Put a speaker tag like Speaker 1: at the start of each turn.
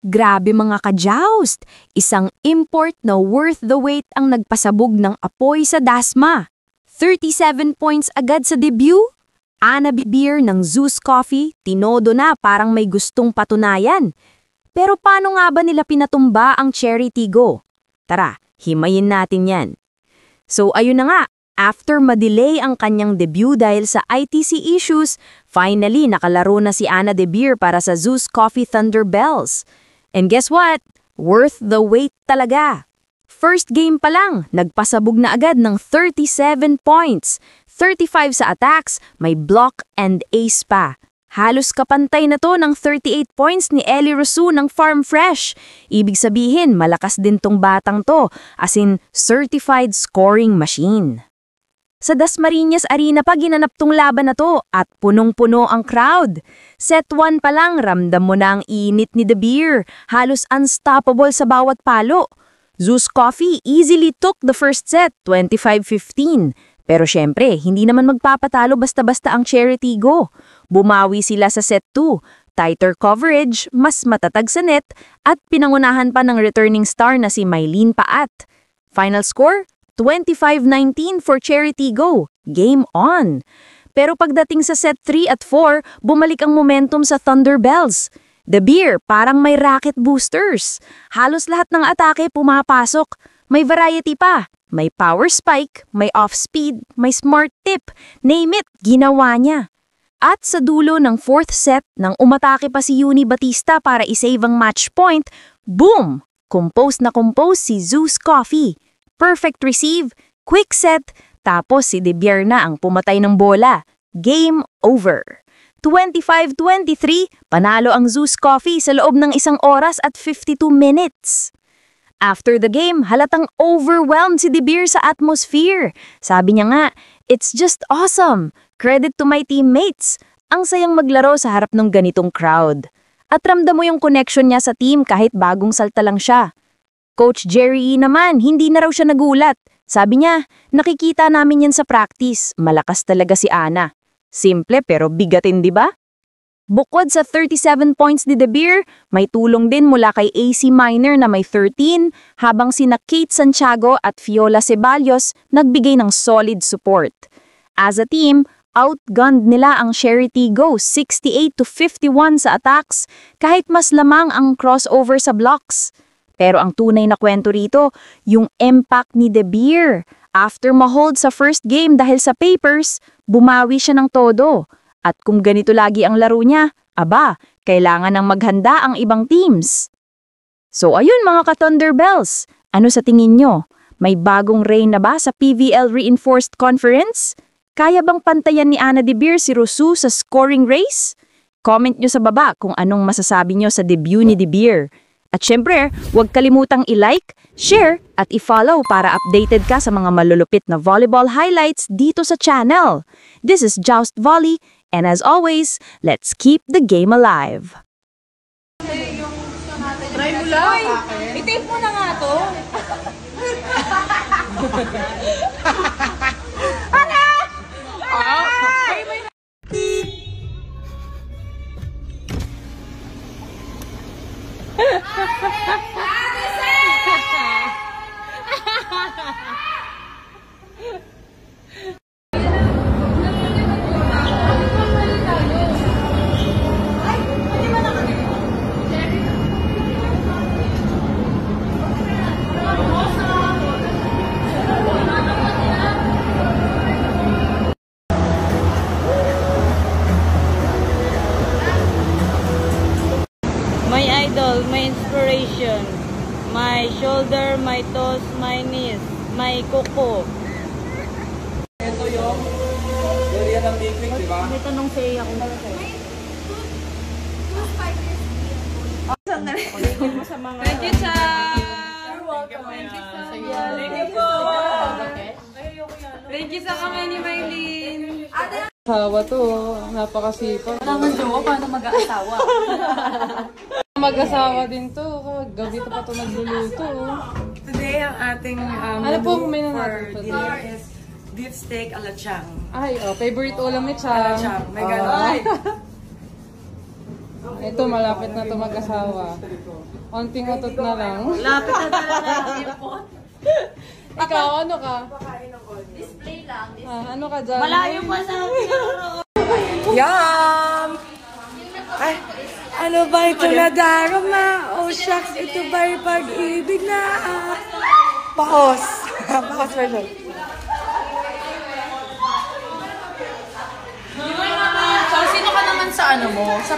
Speaker 1: Grabe mga ka-joust! Isang import na worth the wait ang nagpasabog ng apoy sa Dasma. 37 points agad sa debut? Anna Beer ng Zeus Coffee, tinodo na parang may gustong patunayan. Pero paano nga ba nila pinatumba ang Cherry Tigo? Tara, himayin natin yan. So ayun na nga, after madelay ang kanyang debut dahil sa ITC issues, finally nakalaro na si Anna Beer para sa Zeus Coffee Thunderbells. And guess what? Worth the wait talaga. First game pa lang, nagpasabog na agad ng 37 points. 35 sa attacks, may block and ace pa. Halos kapantay na to ng 38 points ni Ellie Rosu ng Farm Fresh. Ibig sabihin, malakas din tong batang to, as in certified scoring machine. Sa Dasmariñas Arena pa ginanap tong laban na to at punong-puno ang crowd. Set 1 pa lang, ramdam mo na ang init ni Beer. Halos unstoppable sa bawat palo. Zeus Coffee easily took the first set, 25-15. Pero syempre, hindi naman magpapatalo basta-basta ang Cherry Tigo. Bumawi sila sa set 2. Tighter coverage, mas matatag sa net, at pinangunahan pa ng returning star na si Mylene Paat. Final score? 25-19 for Cherry Tigo. Game on! Pero pagdating sa set 3 at 4, bumalik ang momentum sa Thunderbells. Beer, parang may rocket boosters. Halos lahat ng atake pumapasok. May variety pa. May power spike, may off-speed, may smart tip. Name it, ginawa niya. At sa dulo ng 4th set, nang umatake pa si Uni Batista para isave ang match point, boom! Compose na compose si Zeus Coffee. Perfect receive, quick set, tapos si Beer na ang pumatay ng bola. Game over. 25-23, panalo ang Zeus Coffee sa loob ng 1 oras at 52 minutes. After the game, halatang overwhelmed si Beer sa atmosphere. Sabi niya nga, "It's just awesome. Credit to my teammates. Ang sayang maglaro sa harap ng ganitong crowd." At ramdam mo yung connection niya sa team kahit bagong salta lang siya. Coach Jerry naman, hindi na raw siya nagulat. Sabi niya, "Nakikita namin yan sa practice. Malakas talaga si Anna." Simple pero bigatin, di ba? Bukod sa 37 points ni Beer, may tulong din mula kay AC Minor na may 13, habang sina Kate Santiago at Fiola Ceballos nagbigay ng solid support. As a team, outgunned nila ang Cherry Tigo 68-51 sa attacks, kahit mas lamang ang crossover sa blocks. Pero ang tunay na kwento rito, yung impact ni Beer. After ma-hold sa first game dahil sa papers, bumawi siya ng todo. At kung ganito lagi ang laro niya, aba, kailangan nang maghanda ang ibang teams. So ayun mga ka-Thunderbells, ano sa tingin nyo? May bagong reign na ba sa PVL Reinforced Conference? Kaya bang pantayan ni Anna Beer si Rosu sa scoring race? Comment nyo sa baba kung anong masasabi nyo sa debut ni Beer. At syempre, huwag kalimutang i-like, share, at i-follow para updated ka sa mga malulupit na volleyball highlights dito sa channel. This is Joust Volley, and as always, let's keep the game alive.
Speaker 2: Try mo lang. I-tape mo na nga to. Ano?
Speaker 3: My idol, my inspiration, my shoulder, my toes, my knees, my kuko.
Speaker 4: Ito yung area ng big, di ba?
Speaker 3: May tanong sa iyo kung
Speaker 2: Thank you, Cha. You're welcome. Thank you so much. Thank you po. Thank you sa kamay ni Mylene.
Speaker 5: Asawa to, napakasipag.
Speaker 2: Kailangan jowa, paano mag-aasawa?
Speaker 5: Mag-asawa din to, gabi to pa to nagluluto.
Speaker 2: Today, ang ating
Speaker 5: Ano po
Speaker 2: menu
Speaker 5: kumain na
Speaker 2: for
Speaker 5: natin today?
Speaker 2: dinner is beef steak alachang.
Speaker 5: Ay, favorite ulam ni Chang.
Speaker 2: Alachang, may gano'n.
Speaker 5: Ito, malapit na to mag-asawa. Konting utot na lang.
Speaker 3: Lapit na talaga.
Speaker 5: Ikaw, ano ka? Display lang. Ano ka dyan?
Speaker 3: Malayo pa sa akin.
Speaker 6: Yum! Ay, ano ba ito na darama? Oh shucks, ito ba'y pag-ibig na? Pakos. Pakos version.
Speaker 2: So, sino ka naman sa ano mo? Sa